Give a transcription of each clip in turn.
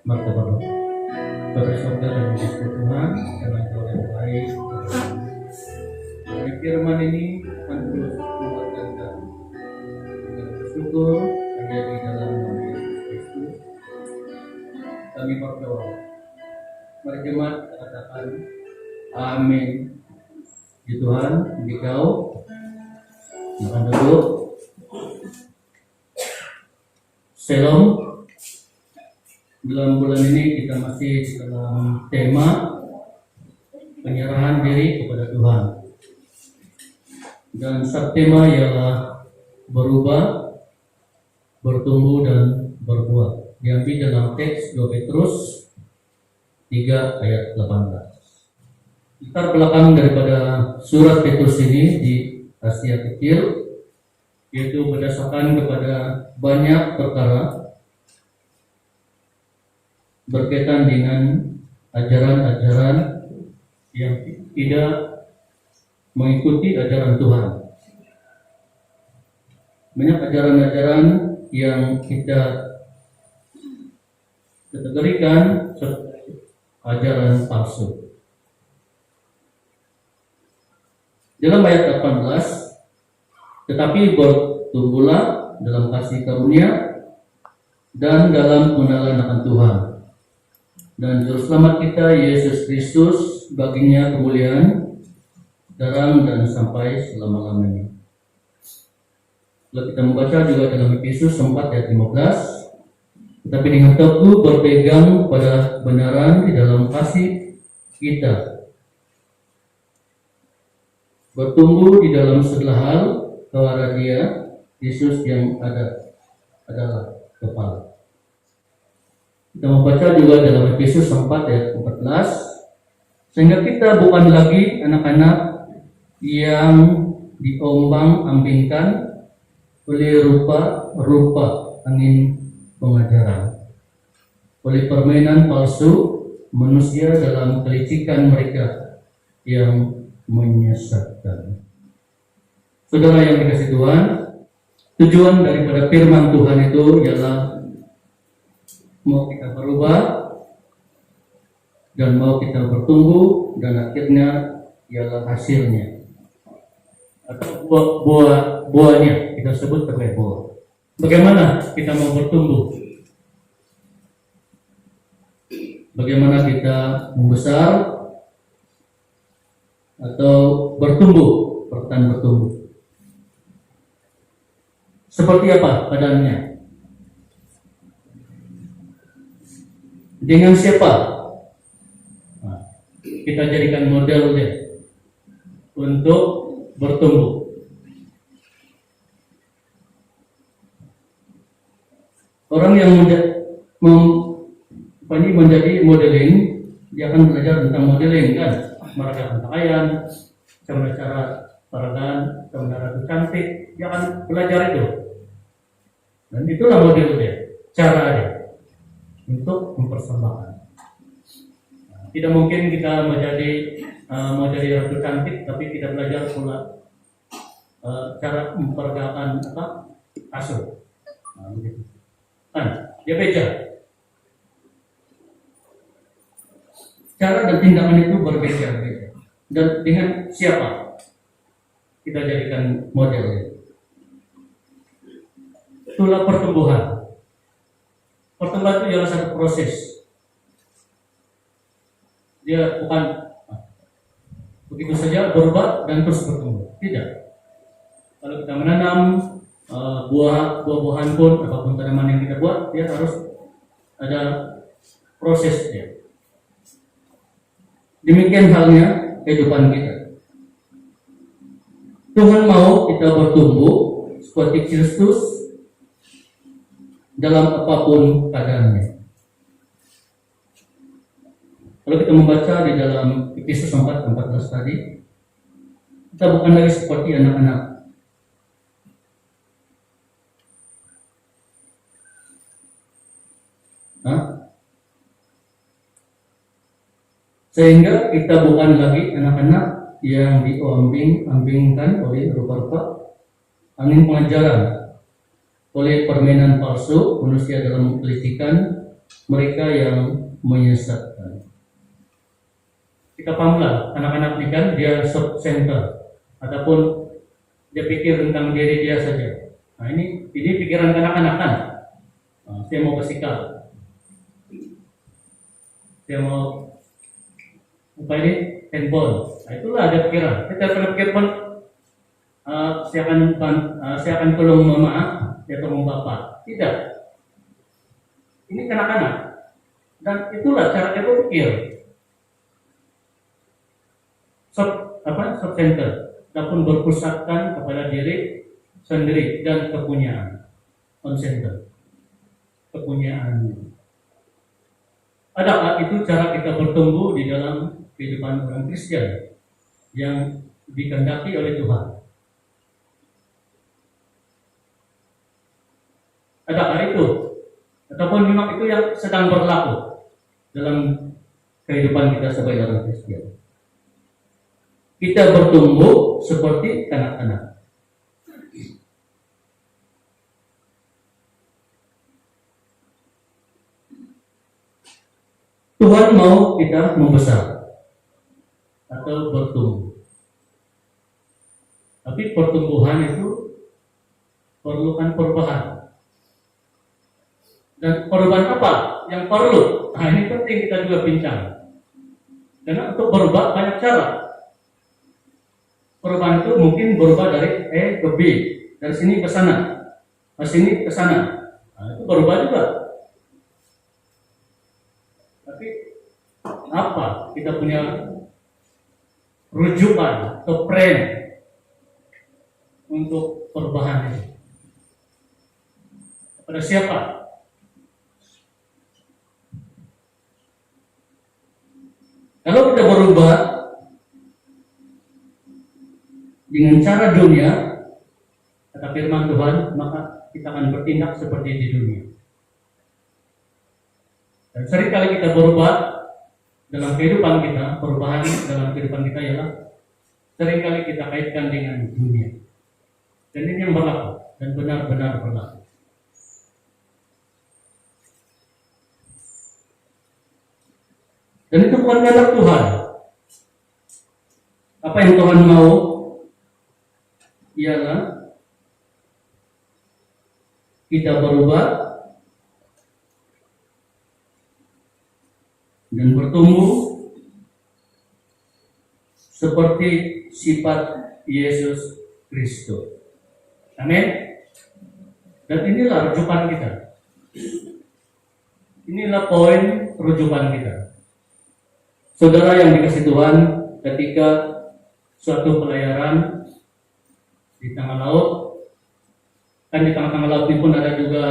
Martabat pada surga dan disebut Tuhan dengan jauh yang baik. Firman ini akan terus menguatkan kami. Dengan bersyukur hanya di dalam nama Yesus Kristus kami berdoa. Mari jemaat katakan amin. Ya Tuhan, Engkau akan duduk. Shalom. Dalam bulan ini kita masih dalam tema penyerahan diri kepada Tuhan. Dan subtema ialah berubah, bertumbuh dan berbuah. Diambil dalam teks 2 Petrus 3 ayat 18. Latar belakang daripada surat Petrus ini di Asia Kecil yaitu berdasarkan kepada banyak perkara berkaitan dengan ajaran-ajaran yang tidak mengikuti ajaran Tuhan. Banyak ajaran-ajaran yang kita kategorikan sebagai ajaran palsu. Dalam ayat 18, tetapi bertumbuhlah dalam kasih karunia dan dalam pengenalan akan Tuhan. Dan Juru Selamat kita Yesus Kristus baginya kemuliaan sekarang dan sampai selama-lamanya. Kalau kita membaca juga dalam Efesus 4 ayat 15, tetapi dengan teguh berpegang pada kebenaran di dalam kasih kita, bertumbuh di dalam segala hal kepada Dia Yesus yang adalah kepala. Kita membaca juga dalam Efesus 4 ayat 14, sehingga kita bukan lagi anak-anak yang diombang-ambingkan oleh rupa-rupa angin pengajaran, oleh permainan palsu manusia dalam kelicikan mereka yang menyesatkan. Saudara yang dikasihi Tuhan, tujuan daripada firman Tuhan itu ialah mau kita berubah dan mau kita bertumbuh, dan akhirnya ialah hasilnya atau buahnya kita sebut sebagai buah. Bagaimana kita mau bertumbuh? Bagaimana kita membesar atau bertumbuh, bertahan bertumbuh? Seperti apa keadaannya? Dengan siapa? Nah, kita jadikan model dia untuk bertumbuh. Orang yang menjadi modeling, dia akan belajar tentang modeling kan, meredakan pakaian, cara peragaan, cara cantik, dia akan belajar itu. Dan itulah model dia, cara dia untuk mempersembahkan. Tidak mungkin kita mau jadi ratu cantik tapi tidak belajar pula cara memperagakan kasur. Begitu. Kan dia beda. Cara dan tindakan itu berbeda. Dan dengan siapa kita jadikan model? Itulah pertumbuhan. Pertumbuhan itu adalah satu proses. Dia bukan begitu saja berubah dan terus bertumbuh. Tidak. Kalau kita menanam buah-buahan pun, apapun tanaman yang kita buat, dia harus ada prosesnya. Demikian halnya kehidupan kita. Tuhan mau kita bertumbuh seperti Kristus dalam apapun keadaannya. Kalau kita membaca di dalam Efesus 4:14 tadi, kita bukan lagi seperti anak-anak. Sehingga kita bukan lagi anak-anak yang diombang-ambingkan oleh rupa-rupa angin pengajaran, oleh permainan palsu, manusia dalam kelicikan, mereka yang menyesatkan. Kita pahamlah, anak-anak ini kan dia self-center, ataupun dia pikir tentang diri dia saja. Nah ini pikiran anak-anak kan. Saya mau bersikap, saya mau apa ini handphone. Nah, itulah ada pikiran. Kita pernah pikir pun saya akan tolong mama, saya tolong bapak. Tidak. Ini kanak-kanak. Dan itulah cara dia berpikir. Self-center, ataupun berpusatkan kepada diri sendiri dan kepunyaan. On-center, kepunyaan. Adakah itu cara kita bertumbuh di dalam kehidupan orang Kristen yang dikehendaki oleh Tuhan? Adakah itu? Ataupun memang itu yang sedang berlaku dalam kehidupan kita sebagai orang Kristen? Kita bertumbuh seperti kanak-kanak. Tuhan mau kita membesar atau bertumbuh. Tapi pertumbuhan itu perlukan perubahan. Dan perubahan apa yang perlu? Nah ini penting kita juga bincang. Karena untuk berubah banyak cara. Perubahan itu mungkin berubah dari A ke B, dari sini ke sana, dari sini ke sana. Nah, itu berubah juga. Tapi apa kita punya rujukan atau plan untuk perubahan ini? Kepada siapa? Kalau kita berubah dengan cara dunia, kata firman Tuhan, maka kita akan bertindak seperti di dunia. Dan seringkali kita berubah dalam kehidupan kita, perubahan dalam kehidupan kita ialah seringkali kita kaitkan dengan dunia. Dan ini yang berlaku dan benar-benar berlaku. Dan itu bukan kehendak Tuhan. Apa yang Tuhan mau ialah kita berubah dan bertumbuh seperti sifat Yesus Kristus. Amin. Dan inilah rujukan kita. Inilah poin rujukan kita. Saudara yang dikasihi Tuhan, ketika suatu pelayaran di tengah laut, kan di tengah-tengah laut ini pun ada juga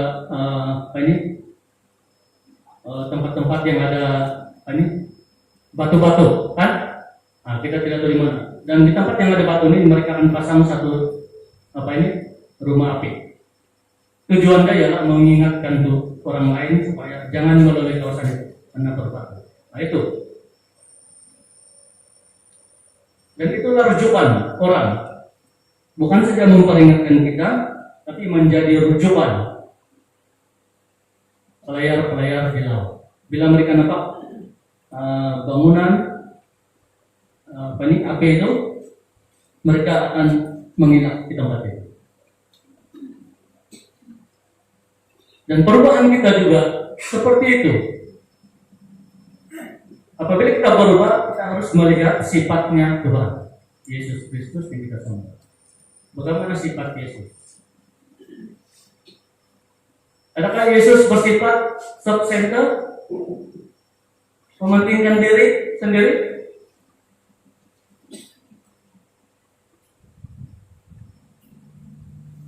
tempat-tempat yang ada batu-batu, kan? Nah, kita tidak tahu di mana. Dan di tempat yang ada batu ini mereka akan pasang satu rumah api. Tujuannya ialah mengingatkan tuh orang lain supaya jangan melalui kawasan itu karena berbatu. Nah itu. Dan itulah rujukan orang. Bukan saja memperingatkan kita, tapi menjadi rujukan pelayar-pelayar di laut. Bila mereka nampak bangunan api itu, mereka akan menginap di tempat itu. Dan perubahan kita juga seperti itu. Apabila kita berubah, kita harus melihat sifatnya Tuhan Yesus Kristus yang kita sembah. Bagaimana sifat Yesus? Adakah Yesus bersifat self-center, mementingkan diri sendiri?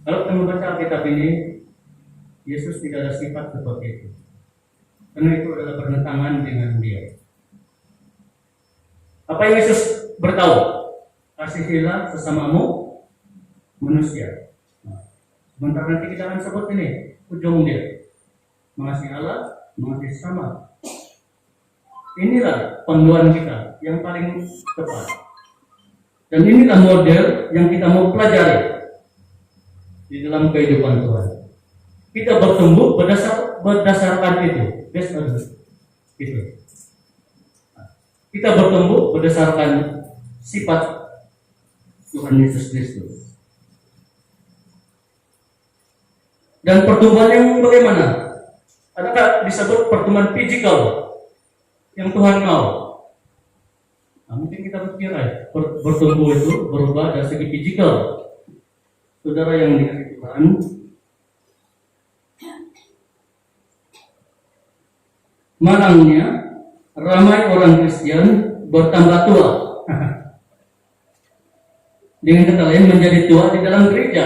Kalau kita membaca Alkitab ini, Yesus tidak ada sifat seperti itu. Karena itu adalah bertentangan dengan Dia. Apa yang Yesus beritahu? Kasihilah sesamamu manusia. Nah, sebentar nanti kita akan sebut ini ujung dia. Mengasihi Allah, mengasihi sesama. Inilah panduan kita yang paling tepat. Dan inilah model yang kita mau pelajari di dalam kehidupan Tuhan. kita bertumbuh berdasarkan itu. Based on itu. Kita bertumbuh berdasarkan sifat Tuhan Yesus Kristus. Dan pertumbuhan yang bagaimana? Adakah disebut pertumbuhan fisikal yang Tuhan mau? Nah, mungkin kita berpikir bertumbuh itu berubah dari segi fisikal. Saudara yang dikasihi Tuhan, malangnya ramai orang Kristen bertambah tua. Dengan kata lain menjadi tua di dalam gereja.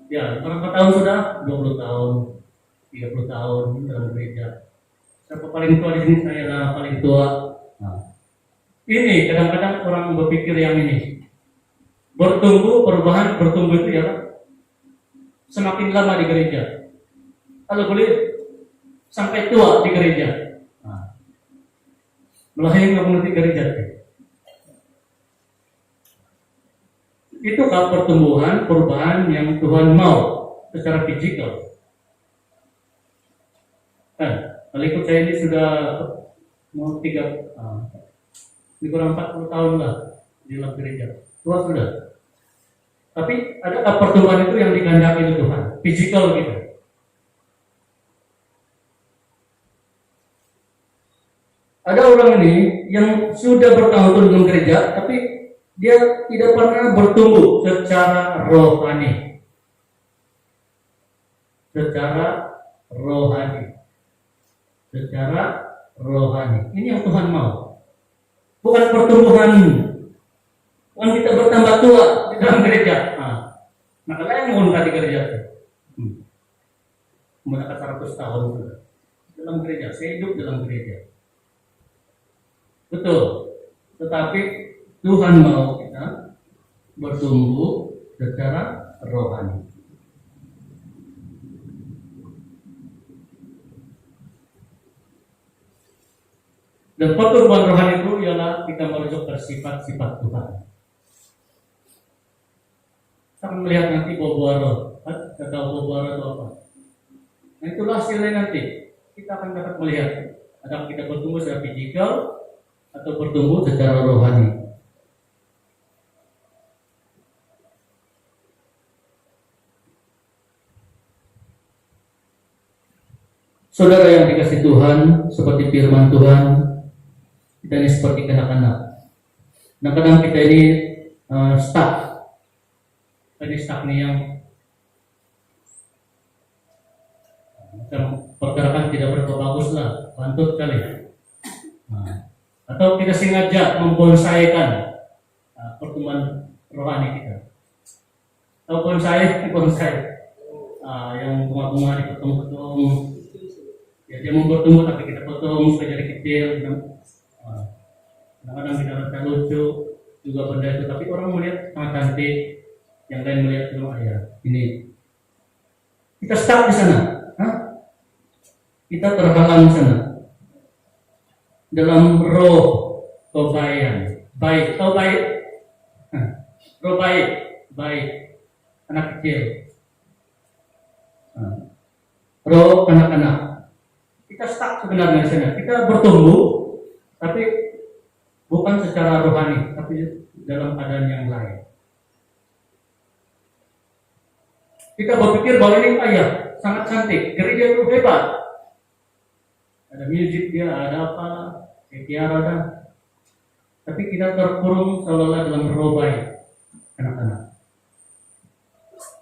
Ya, berapa tahun sudah? 20 tahun, 30 tahun dalam gereja. Siapa paling tua di sini? Saya lah paling tua. Nah, ini kadang-kadang orang berpikir yang ini. Perubahan bertumbuh itu ya semakin lama di gereja. Kalau boleh sampai tua di gereja. Nah, melahirkan komunitas gereja. Itu kalau pertumbuhan, perubahan yang Tuhan mau secara fisikal. Kan, kalau ikut saya ini sudah mau kurang 40 tahun lah di dalam gereja. Tua sudah. Tapi adakah pertumbuhan itu yang dikehendaki oleh Tuhan? Fisikal gitu. Ada orang ini yang sudah bertahun-tahun dalam gereja, tapi dia tidak pernah bertumbuh secara rohani. Secara rohani. Ini yang Tuhan mau. Bukan pertumbuhan. Bukan kita bertambah tua di dalam gereja. Nah kalau yang mau di gereja menggunakan 100 tahun sudah dalam gereja, saya hidup dalam gereja. Betul. Tetapi Tuhan mau kita bertumbuh secara rohani. Dan pertumbuhan rohani itu ialah kita merujuk bersifat-sifat Tuhan. Kita akan melihat nanti buah-buah roh. Kita tahu buah-buah roh itu apa. Nah itulah hasilnya nanti. Kita akan dapat melihat adakah kita bertumbuh secara fisikal atau bertumbuh secara rohani. Saudara yang dikasihi Tuhan, seperti firman Tuhan, kita ini seperti kanak-kanak. Nah kadang kita ini stuck. Kita ini stuck nih yang pergerakan tidak berapa bagus lah, bantut kali. Atau kita sengaja membonsaikan pertumbuhan rohani kita. Atau bonsai yang bunga-bunga dipotong-potong. Ya dia mau bertumbuh tapi kita potong supaya jadi kecil. Kadang-kadang kita rasa lucu juga benda itu, tapi orang melihat sangat cantik, yang lain melihat ya ini. Kita stuck di sana, kita terhalang di sana. Dalam roh kebayan, baik, roh baik, anak kecil, roh anak-anak. Kita stuck sebenarnya di sana. Kita bertumbuh, tapi bukan secara rohani, tapi dalam keadaan yang lain. Kita berpikir bahwa ini sangat cantik, gereja itu hebat. Ada musik dia, ada apa, tiara ada. Tapi kita terkurung seolah-olah dalam roh baik, anak-anak.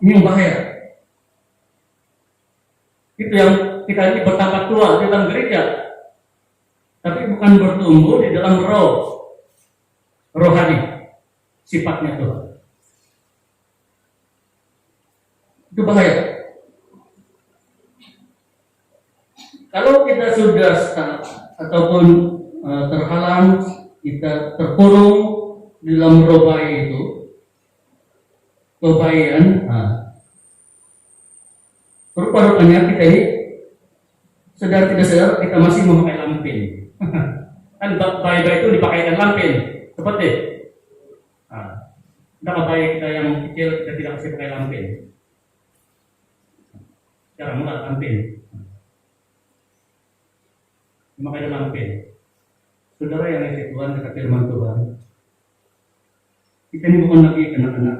Ini yang bahaya. Itu yang kita ini bertambah tua di dalam gereja, tapi bukan bertumbuh di dalam rohani, sifatnya Tuhan. Itu bahaya. Kalau kita sudah stuck ataupun terhalang, kita terkurung di dalam roh baik itu, kebayan, rupa-rupanya kita ini sadar tidak sadar kita masih memakai lampin. Kan bayi-bayi itu dipakaikan lampin, seperti bayi kita yang kecil kita tidak kasih pakai lampin. Cara mula lampin. Makanya lampin. Saudara yang isi Tuhan dekat firman Tuhan, kita ini bukan lagi anak-anak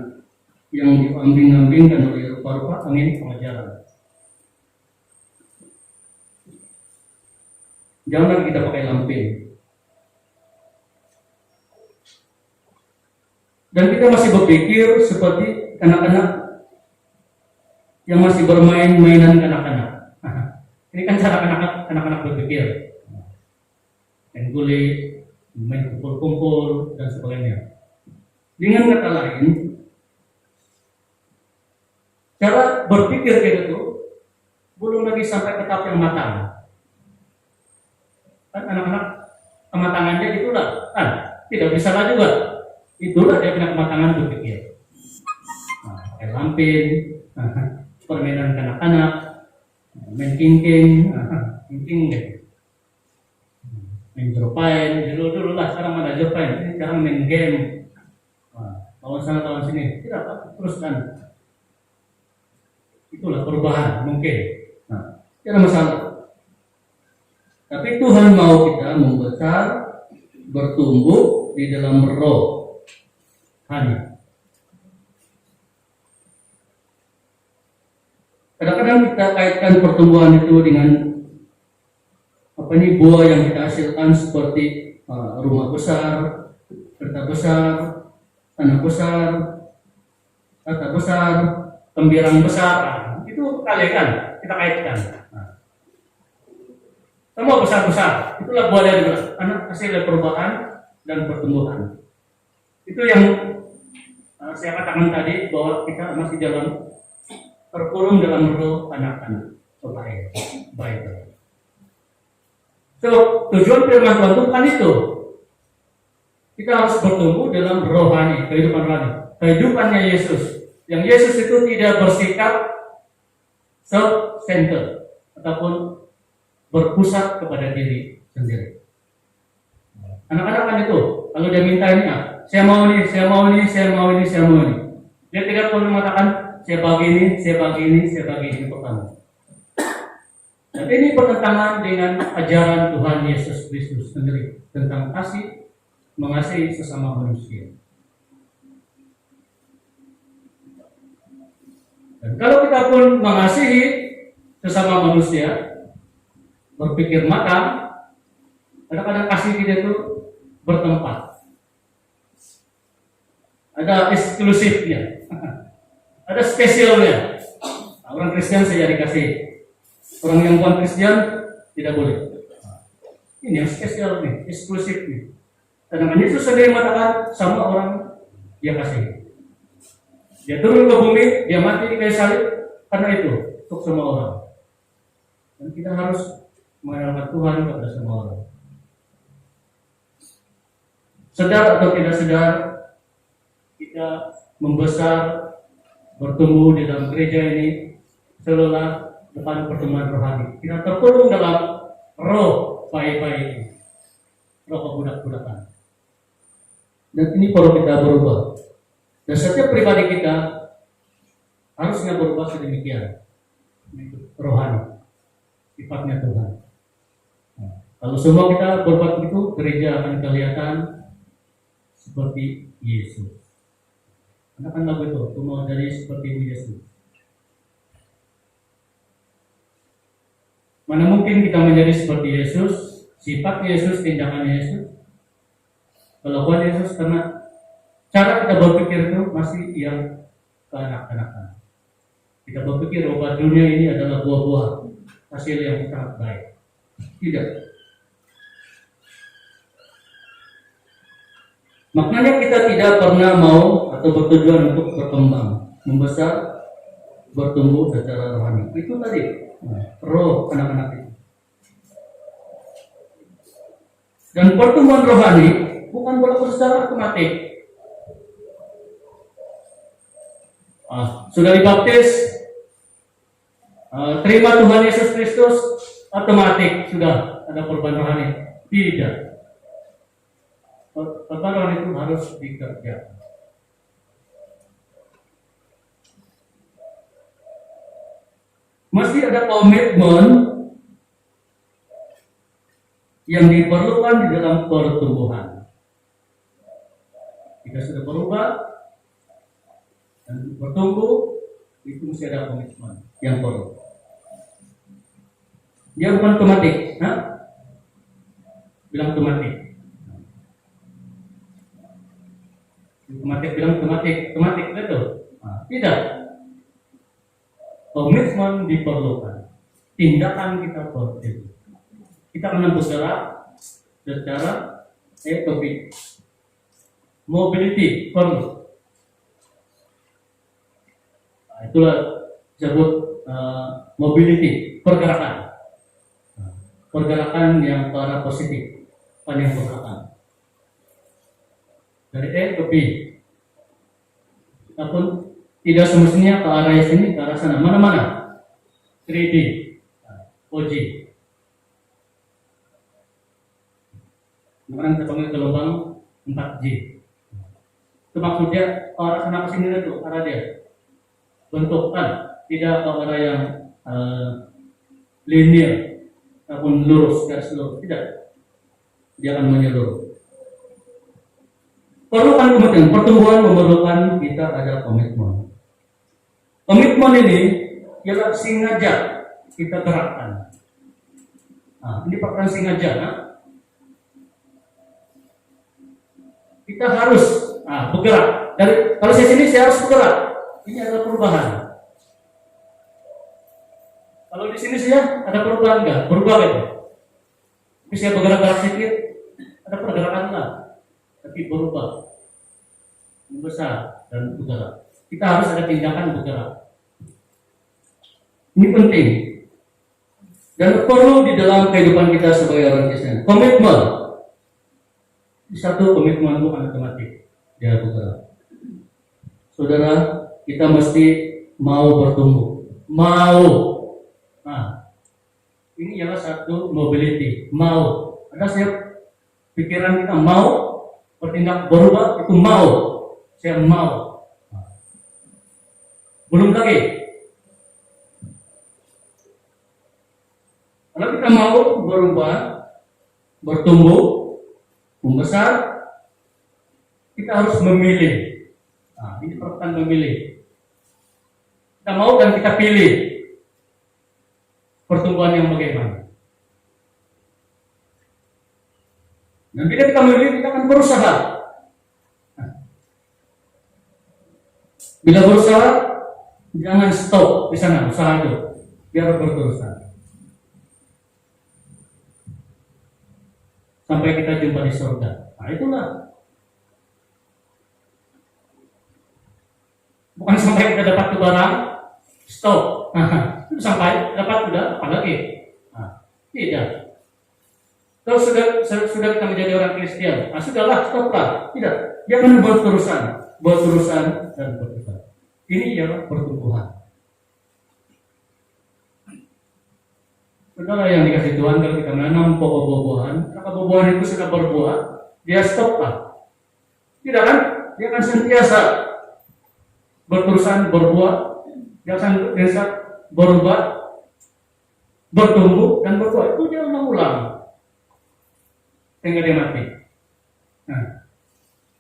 yang diambing-ambingkan oleh rupa-rupa angin pengajaran. Jangan lagi kita pakai lampin. Dan kita masih berpikir seperti anak-anak yang masih bermain mainan kanak-kanak. Ini kan cara anak-anak berpikir. Main guli, main kumpul-kumpul, dan sebagainya. Dengan kata lain, cara berpikir kayak gitu belum lagi sampai ke tahap yang matang. Kan anak-anak kematangannya itulah, kan tidak bisa lah juga. Itulah dia punya kematangan berpikir. Pakai lampin, permainan kanak-kanak, main king-king deh. Main jeropain, dulu lah, sekarang mana jeropain, ini sekarang main game, lawan sana lawan sini, tidak teruskan. Itulah perubahan mungkin. Tidak masalah. Tapi Tuhan mau kita membesar, bertumbuh di dalam roh, hanya. Kadang-kadang kita kaitkan pertumbuhan itu dengan buah yang kita hasilkan seperti rumah besar, kereta besar, tanah besar, kata besar, gembirang besar. Itu kalian kita kaitkan. Semua besar-besar. Itulah buah dari anak hasil perubahan dan pertumbuhan. Itu yang saya katakan tadi bahwa kita masih dalam terkurung dalam roh anak-anak. Baik. So, tujuan firman Tuhan itu bukan itu. Kita harus bertumbuh dalam rohani, kehidupan rohani. Kehidupannya Yesus. Yang Yesus itu tidak bersikap self-centered ataupun berpusat kepada diri sendiri. Anak-anak kan itu, kalau dia minta ini, saya mau ini. Dia tidak perlu mengatakan, saya bagi ini pertama. Dan ini bertentangan dengan ajaran Tuhan Yesus Kristus sendiri tentang kasih, mengasihi sesama manusia. Dan kalau kita pun mengasihi sesama manusia, berpikir matang, kadang-kadang kasih kita itu bertempat. Ada eksklusifnya, ada spesialnya. Orang Kristen saya dikasih. Orang yang bukan Kristen tidak boleh. Ini yang spesial nih, eksklusif nih. Sedangkan Yesus sendiri mengatakan sama orang dia kasih. Dia turun ke bumi, dia mati di kayu salib karena itu untuk semua orang. Dan kita harus mengenalkan Tuhan kepada semua orang. Sadar atau tidak sadar, kita membesar, bertumbuh di dalam gereja ini seolah depan pertemuan rohani. Kita terkurung dalam roh baik-baik ini, roh kebudak-budakan. Dan ini perlu kita berubah. Dan setiap pribadi kita harusnya berubah sedemikian. Rohani, sifatnya Tuhan. Kalau semua kita berbuat begitu, gereja akan kelihatan seperti Yesus. Karena kan lagu itu, aku mau jadi seperti Yesus. Mana mungkin kita menjadi seperti Yesus, sifat Yesus, tindakan Yesus, kelakuan Yesus, karena cara kita berpikir itu masih yang kekanak-kanakan. Kita berpikir bahwa dunia ini adalah buah-buah hasil yang sangat baik. Tidak. Maknanya kita tidak pernah mau atau bertujuan untuk berkembang, membesar, bertumbuh secara rohani. Itu tadi. Roh anak-anak itu. Dan pertumbuhan rohani bukan berlaku secara otomatis. Sudah dibaptis, terima Tuhan Yesus Kristus, otomatis sudah ada perubahan rohani. Tidak. Perubahan rohani itu harus dikerjakan. Mesti ada komitmen yang diperlukan di dalam pertumbuhan. Jika sudah berubah dan bertumbuh, itu mesti ada komitmen yang perlu. Dia bukan otomatis, bilang otomatis. Bilang otomatis itu. Tidak. Komitmen diperlukan. Tindakan kita perlu. Kita akan bergerak secara ekonomi. Mobility perlu. Itulah disebut mobility, pergerakan. Pergerakan yang ke arah positif, yang pergerakan. Dari A ke B. Ataupun tidak semestinya ke arah sini, ke arah sana. Mana-mana. 3D, OG. Sekarang kita panggil gelombang 4G. Itu maksudnya ke arah sana ke sini itu, arah dia. Bentukan, tidak ke arah yang linear ataupun lurus, garis lurus. Tidak. Dia akan menyeluruh. Perlukan komitmen. Pertumbuhan memerlukan kita ada komitmen. Komitmen ini ialah sengaja kita gerakkan. Ini perkara sengaja. Kita harus bergerak. Kalau saya sini saya harus bergerak. Ini adalah perubahan. Kalau di sini saya ada perubahan enggak? Berubah gitu. Tapi saya bergerak sedikit, ada pergerakan lah. Tapi berubah, membesar dan bergerak. Kita harus ada tindakan bergerak. Ini penting dan perlu di dalam kehidupan kita sebagai orang Kristen. Komitmen. Satu, komitmen bukan otomatis dia bergerak. Saudara, kita mesti mau bertumbuh, mau. Ini adalah satu mobility, mau. Ada saya pikiran kita mau bertindak berubah, itu mau. Saya mau. Belum lagi. Kalau kita mau berubah, bertumbuh, membesar, kita harus memilih. Ini perkataan memilih. Kita mau dan kita pilih pertumbuhan yang bagaimana. Dan bila kita memilih, kita akan berusaha. Bila berusaha, jangan stop di sana usaha itu, biar berterusan sampai kita jumpa di surga. Itulah. Bukan sampai kita dapat ke barang, stop. Sampai dapat sudah, apa lagi? Tidak. Kalau sudah kita menjadi orang Kristen, sudahlah, stoplah. Tidak. Dia akan berterusan dan berterusan. Ini ialah pertumbuhan. Saudara yang dikasih Tuhan, kalau kita menanam pokok buah-buahan, maka buah-buahan itu sudah berbuah, dia stoplah. Tidak kan? Dia akan sentiasa berterusan berbuah, dia akan sentiasa berubah, bertumbuh dan berbuah. Itu dia ulang-ulang sehingga dia mati.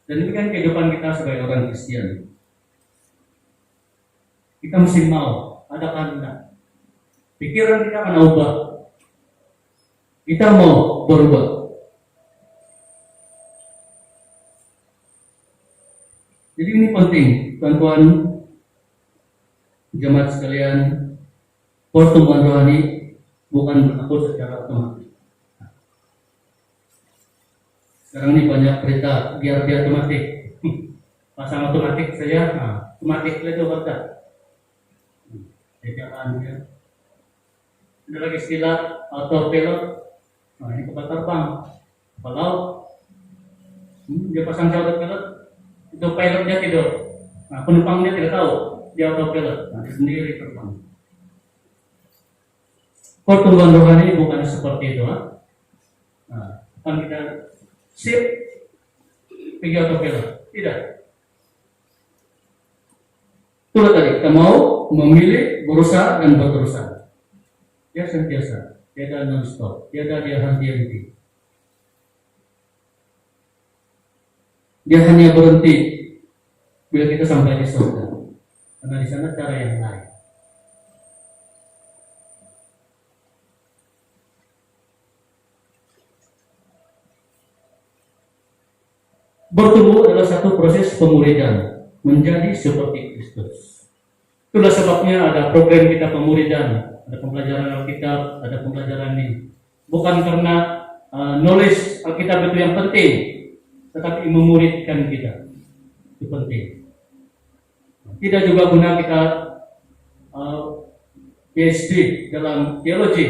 Dan ini kan kehidupan kita sebagai orang Kristen. Kita mesti mau, ada kehendak. Pikiran kita akan ubah. Kita mau berubah. Jadi ini penting, tuan-tuan, jemaat sekalian, pertumbuhan rohani bukan berlaku secara otomatis. Sekarang ini banyak berita biar dia otomatis. Pasang otomatis saja, otomatis itu berkat. Jangan ya. Ada lagi istilah autopilot. Ini kapal terbang, kapal laut. Dia pasang autopilot, itu pilotnya tidur. Penumpangnya tidak tahu, dia autopilot. Dia sendiri terbang. Pertumbuhan rohani bukan seperti itu. Kan kita sip pergi autopilot, tidak. Itulah tadi, kita mau memilih, berusaha dan berterusan. Dia sentiasa, tiada non-stop, tiada dia henti-henti. Dia hanya berhenti bila kita sampai di surga, karena di sana cara yang lain. Bertumbuh adalah satu proses pemuridan menjadi seperti Kristus. Itulah sebabnya ada program kita pemuridan, ada pembelajaran Alkitab, ada pembelajaran ini. Bukan karena knowledge Alkitab itu yang penting, tetapi memuridkan kita itu penting. Tidak juga guna kita PhD dalam teologi,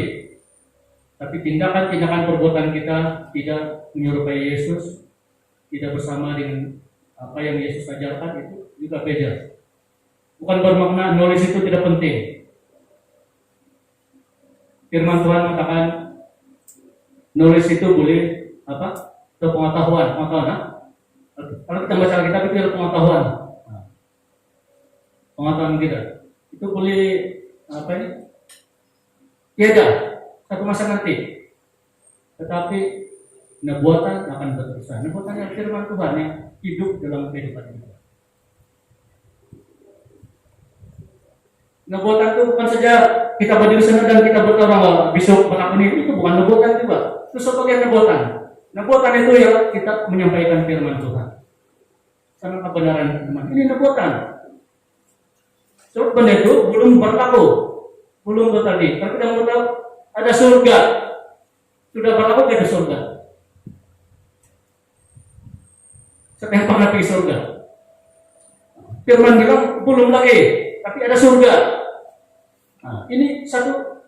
tapi tindakan-tindakan perbuatan kita tidak menyerupai Yesus, tidak bersama dengan apa yang Yesus ajarkan, itu juga beda. Bukan bermakna knowledge itu tidak penting. Firman Tuhan mengatakan knowledge itu boleh apa? Itu pengetahuan. Kalau kita baca Alkitab itu adalah pengetahuan. Pengetahuan kita itu boleh apa ini? Tiada satu masa nanti. Tetapi nubuatan akan berterusan. Nubuatan yang firman Tuhan yang hidup dalam kehidupan kita. Nubuatan itu bukan saja kita berdiri sana dan kita berkata besok melakukan itu bukan nubuatan juga. Itu sebagian nubuatan. Nubuatan itu ya kita menyampaikan firman Tuhan. Sama kebenaran firman. Ini nubuatan. Sebab benda itu belum berlaku, belum terjadi. Tapi kita mau tahu ada surga. Sudah berlaku ada surga. Siapa yang pernah pergi surga? Firman bilang belum lagi, tapi ada surga. Nah, ini satu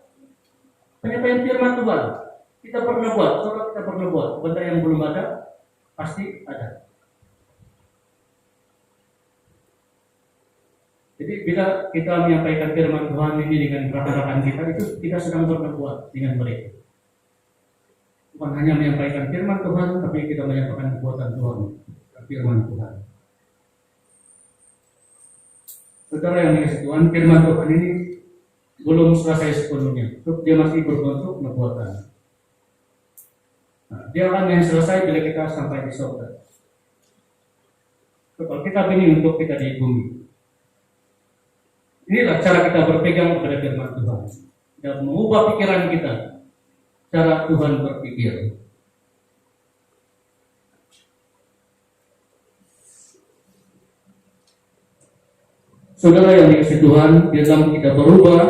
penyampaian firman Tuhan. Kita pernah buat, kalau kita pernah buat, benda yang belum ada pasti ada. Jadi bila kita menyampaikan firman Tuhan ini dengan rekan-rekan kita, itu kita sedang berbuat dengan mereka. Bukan hanya menyampaikan firman Tuhan, tapi kita menyampaikan perbuatan Tuhan, firman Tuhan. Saudara yang dikasihi Tuhan, firman Tuhan ini belum selesai sepenuhnya. Dia masih berbentuk perbuatan. Nah, dia akan yang selesai bila kita sampai di surga. Kalau kita ini untuk kita di bumi. Inilah cara kita berpegang kepada firman Tuhan dan mengubah pikiran kita, cara Tuhan berpikir. Saudara yang dikasihi Tuhan, di dalam kita berubah,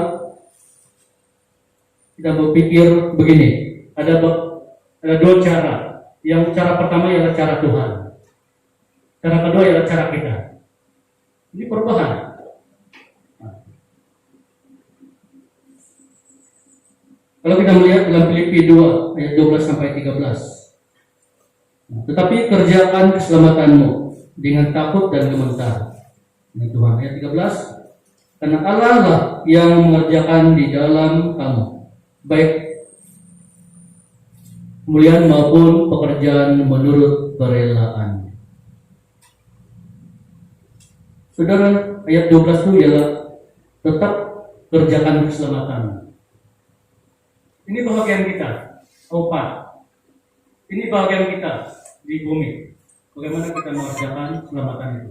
kita berpikir begini. Ada dua cara. Yang cara pertama ialah cara Tuhan. Cara kedua ialah cara kita. Ini perubahan. Kalau kita melihat dalam Filipi 2 ayat 12 sampai 13. Tetapi kerjakan keselamatanmu dengan takut dan gemetar. Ini Tuhan ayat 13. Karena Allah lah yang mengerjakan di dalam kamu, baik kemuliaan maupun pekerjaan menurut kerelaan. Saudara, ayat 12 itu ialah tetap kerjakan keselamatan. Ini bahagian kita, opat. Ini bahagian kita di bumi. Bagaimana kita mengerjakan keselamatan itu?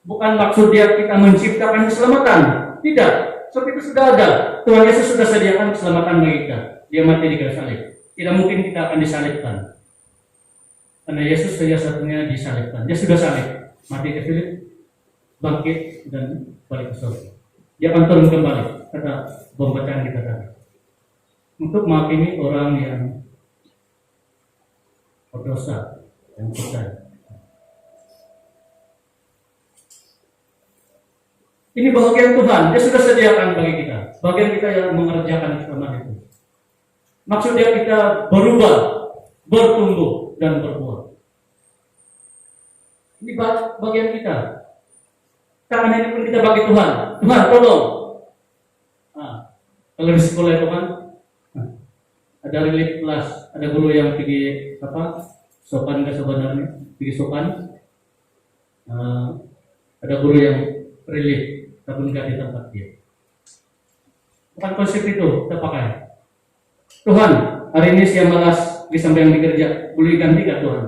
Bukan maksud dia kita menciptakan keselamatan. Tidak, sebab itu sudah ada. Tuhan Yesus sudah sediakan keselamatan bagi kita. Dia mati di kayu salib. Tidak mungkin kita akan disalibkan. Karena Yesus satu-satunya disalibkan. Dia sudah salib. Mati ke salib, bangkit, dan balik ke surga. Dia akan turun kembali. Kata pembacaan kita tadi. Untuk menghakimi orang yang berdosa, yang percaya. Ini bahagian Tuhan, dia sudah sediakan bagi kita. Bagian kita yang mengerjakan keselamatan itu. Maksudnya kita berubah, bertumbuh, dan berbuah. Ini bagian kita. Tangan ini pun kita bagi Tuhan. Tuhan, tolong. Kalau di sekolah itu kan, ada relief kelas, ada guru yang pergi sopan ke sebenarnya, pergi sopan. Ada guru yang relief, tapi nggak di tempat dia. Bukan konsep itu kita pakai. Tuhan, hari ini saya malas di sampai yang dikerja, boleh ganti gak Tuhan?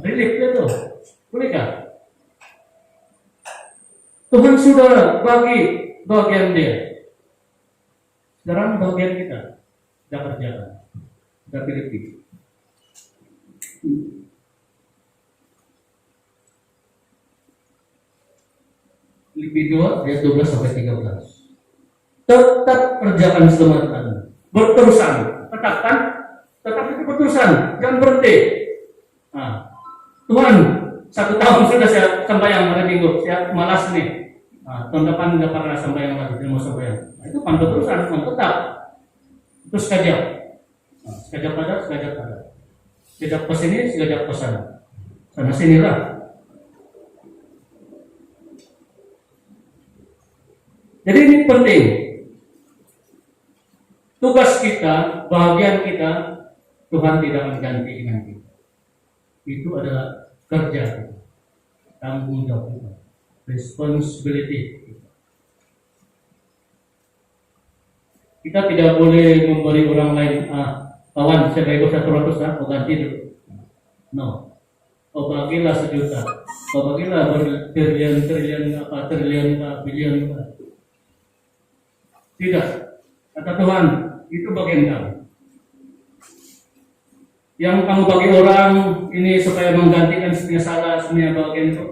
Relief itu, bolehkah? Tuhan sudah bagi bagian dia. Sekarang bagian kita kerjakan, kita pilih. Filipi 2 ayat 12 sampai 13. Tetap kerjakan keselamatan, berterusan, tetap kan? Tetap itu berterusan, jangan berhenti. Nah, Tuhan, 1 tahun sudah saya sembahyang hari Minggu, saya malas nih. Nah, tahun depan nggak pernah sembahyang lagi, tidak mau sembahyang. Nah, itu kan berterusan, tetap. Terus sekejap, sekejap padat. Sekejap ke sini, sekejap ke sana. Sana sini lah. Jadi ini penting. Tugas kita, bahagian kita, Tuhan tidak akan ganti dengan kita. Itu adalah kerja kita, tanggung jawab kita, responsibility kita. Kita tidak boleh memberi orang lain, kawan saya bagi 100 lah, ganti dulu. No. Bagilah 1 juta, bagilah bertriliun, bilion. Tidak. Kata Tuhan, itu bagian kamu. Yang kamu bagi orang ini supaya menggantikan semua salah, semua bagian itu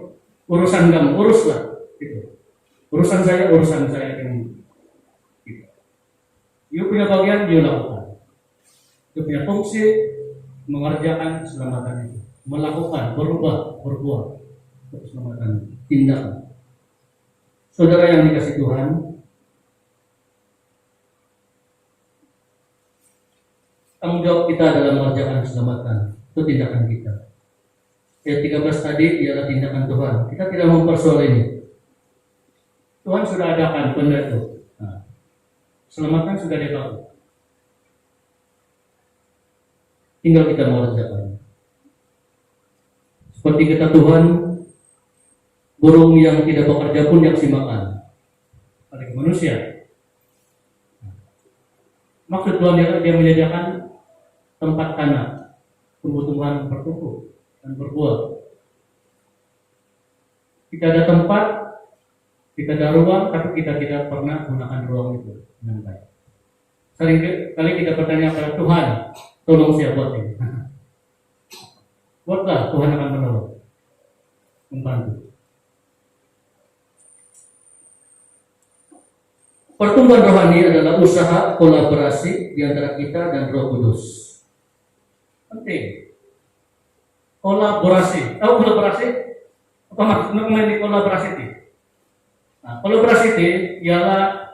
urusan kamu, uruslah. Itu. Urusan saya dengan kita. You punya bagian, you lakukan. You punya fungsi mengerjakan keselamatan itu, melakukan, berbuat untuk keselamatan, tindakan. Saudara yang dikasih Tuhan, tanggung jawab kita dalam mengerjakan keselamatan itu tindakan kita. Ayat 13 tadi ialah tindakan Tuhan. Kita tidak mempersoal ini. Tuhan sudah adakan benda itu. Nah, keselamatan sudah dibangun. Tinggal kita mengerjakan. Seperti kata Tuhan, burung yang tidak bekerja pun nyaksi makan. Bagi manusia. Maksud Tuhan dia menyediakan tempat tanah, tumbuh-tumbuhan bertumbuh dan berbuah. Kita ada tempat, kita ada ruang, tapi kita tidak pernah gunakan ruang itu dengan baik. Sering kali kita bertanya kepada Tuhan, tolong saya buat ini. Buatlah, Tuhan akan menolong, membantu. Pertumbuhan rohani adalah usaha kolaborasi di antara kita dan Roh Kudus. Penting. Kolaborasi. Tahu kolaborasi? Apa maksudnya kolaborasi itu? Nah, kolaborasi itu ialah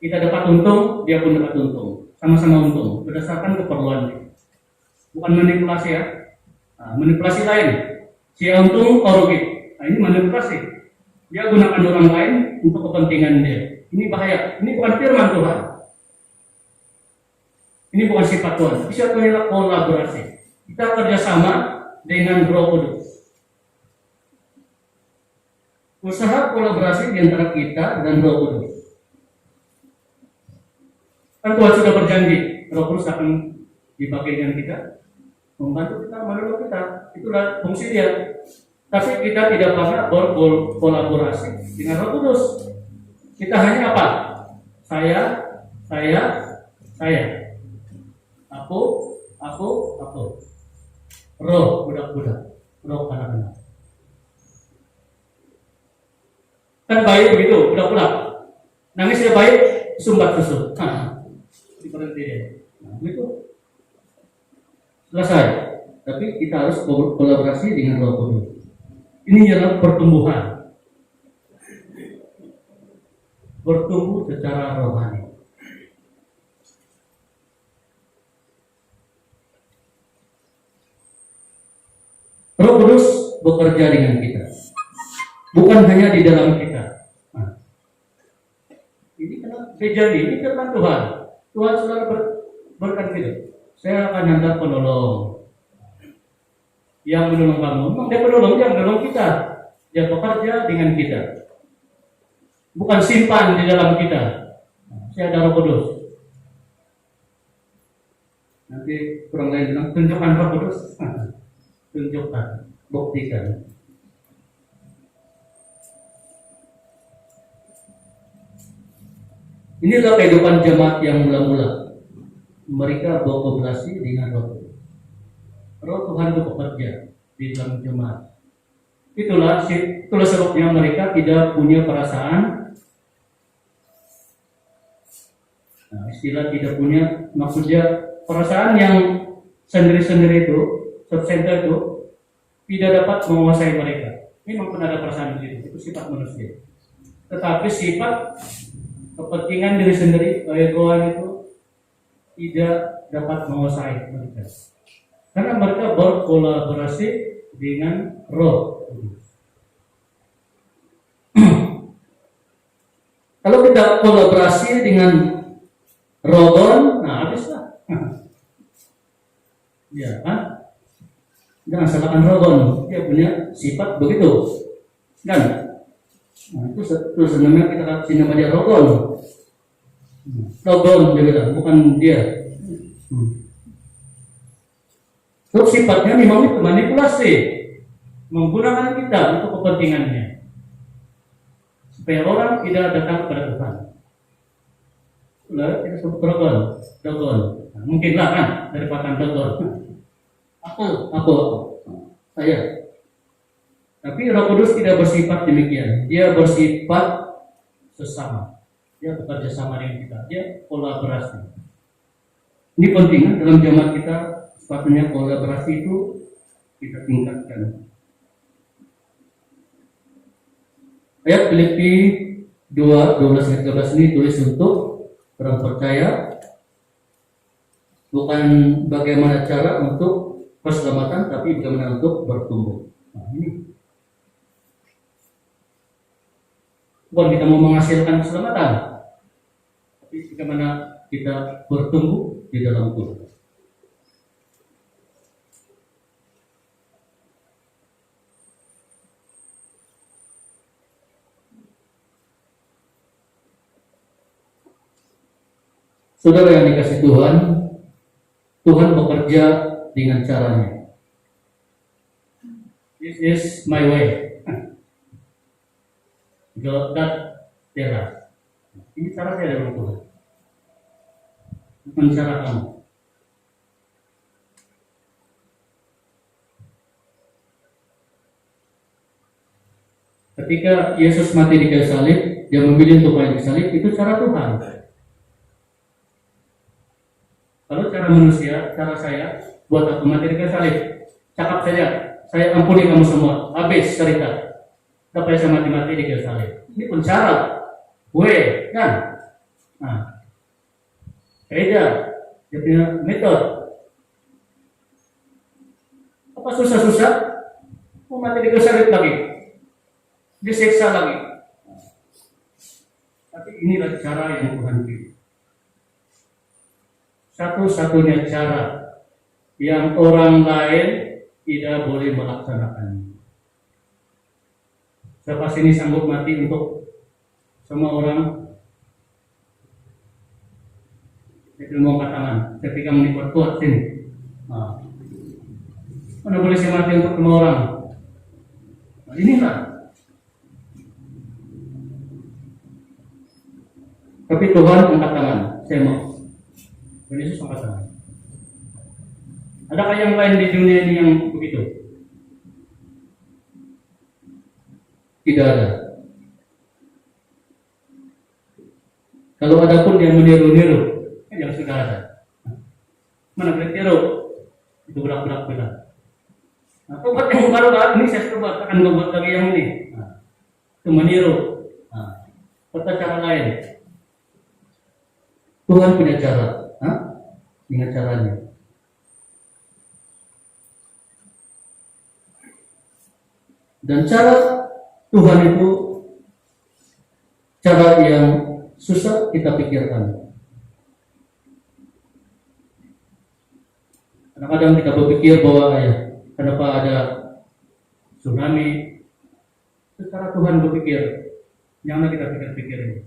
kita dapat untung, dia pun dapat untung. Sama-sama untung berdasarkan keperluan. Bukan manipulasi ya. Nah, manipulasi lain. Si untung, kau rugi. Nah, ini manipulasi. Dia gunakan orang lain untuk kepentingan dia. Ini bahaya. Ini bukan firman Tuhan. Ini bukan sifat Tuhan. Sifat Tuhan adalah kolaborasi. Kita kerjasama dengan Roh Kudus. Usaha kolaborasi di antara kita dan Roh Kudus. Kan Tuhan sudah berjanji, Roh Kudus akan dipakai dengan kita, membantu kita, menolong kita. Itulah fungsi dia. Tapi kita tidak pernah berkolaborasi dengan Roh Kudus. Kita hanya apa? Saya. Aku. Roh budak-budak, roh anak-anak. Kan baik begitu, budak-budak. Nangis dia baik, sumbat susu. Berhenti dia. Nah, itu selesai. Tapi kita harus kolaborasi dengan Roh Kudus. Ini adalah pertumbuhan. Bertumbuh secara rohani. Roh Kudus bekerja dengan kita, bukan hanya di dalam kita. Nah, ini kenapa terjadi? Ini firman Tuhan. Tuhan sudah berkata gitu. Saya akan hantar penolong yang menolong kamu. Memang dia penolong, yang menolong kita. Dia bekerja dengan kita. Bukan simpan di dalam kita. ada Roh Kudus. Nanti kurang lain bilang tunjukkan Roh Kudus. Tunjukkan, buktikan. Inilah kehidupan jemaat yang mula-mula. Mereka berkooperasi dengan Roh Kudus. Roh Tuhan itu bekerja di dalam jemaat. Itulah sebabnya mereka tidak punya perasaan. Nah, istilah tidak punya, maksudnya perasaan yang sendiri-sendiri itu, self-centered itu, tidak dapat menguasai mereka. Memang pernah ada perasaan begitu, itu sifat manusia. Tetapi sifat kepentingan diri sendiri, keegoan itu tidak dapat menguasai mereka. Karena mereka berkolaborasi dengan Roh. Kalau kita kolaborasi dengan Rogon, nah habislah. Ya kan? Jangan salahkan Rogon, dia punya sifat begitu, kan? Nah, itu namanya kita kasih nama dia Rogon. Rogon dia bilang, bukan dia. Terus sifatnya memang itu manipulasi, menggunakan kita untuk kepentingannya, supaya orang tidak datang kepada Tuhan. Lalu kita sebut Rogon. Nah, mungkinlah kan dari patan Rogon. Aku, saya. Tapi Roh Kudus tidak bersifat demikian. Dia bersifat sesama. Dia bekerja sama dengan kita. Dia kolaborasi. Ini penting dalam jemaat kita. Sepatutnya kolaborasi itu kita tingkatkan. Ayat Filipi 2:12-13 ini tulis untuk orang percaya, bukan bagaimana cara untuk keselamatan, tapi bagaimana untuk bertumbuh. Nah, ini bukan kita mau menghasilkan keselamatan, tapi bagaimana kita bertumbuh di dalam Tuhan. Saudara yang dikasih Tuhan, Tuhan bekerja dengan caranya. This is my way. God tell us. Ini cara saya dalam Tuhan. Bukan cara kamu. Ketika Yesus mati di kayu salib, dia memilih untuk mati di salib, itu cara Tuhan. Kalau cara manusia, cara saya, buat aku mati di kayu salib, cakap saja, saya ampuni kamu semua, habis cerita. Tapi saya mati-mati di kayu salib. Ini pun cara, kan? Nah, beda, dia punya metode. Apa susah-susah? Mau mati di kayu salib lagi, disiksa lagi. Tapi inilah cara yang Tuhan pilih. Satu-satunya cara yang orang lain tidak boleh melaksanakan. Siapa sini sanggup mati untuk semua orang? Saya mau angkat tangan. Ketika kuat sini. Nah, mana boleh saya mati untuk semua orang? Nah, inilah. Tapi Tuhan angkat tangan. Saya mau. Yesus angkat tangan. Adakah yang lain di dunia ini yang begitu? Tidak ada. Kalau ada pun yang meniru-niru, yang sudah ada. Mana boleh tiru? Itu berak-berak bilang. Nah, obat yang baru ini saya coba akan membuat lagi yang ini. Nah, itu meniru. Nah, kata cara lain. Tuhan punya cara. Dengan caranya. Dan cara Tuhan itu cara yang susah kita pikirkan. Kadang-kadang kita berpikir bahwa kenapa ada tsunami. Secara Tuhan berpikir, jangan kita pikir-pikir ini.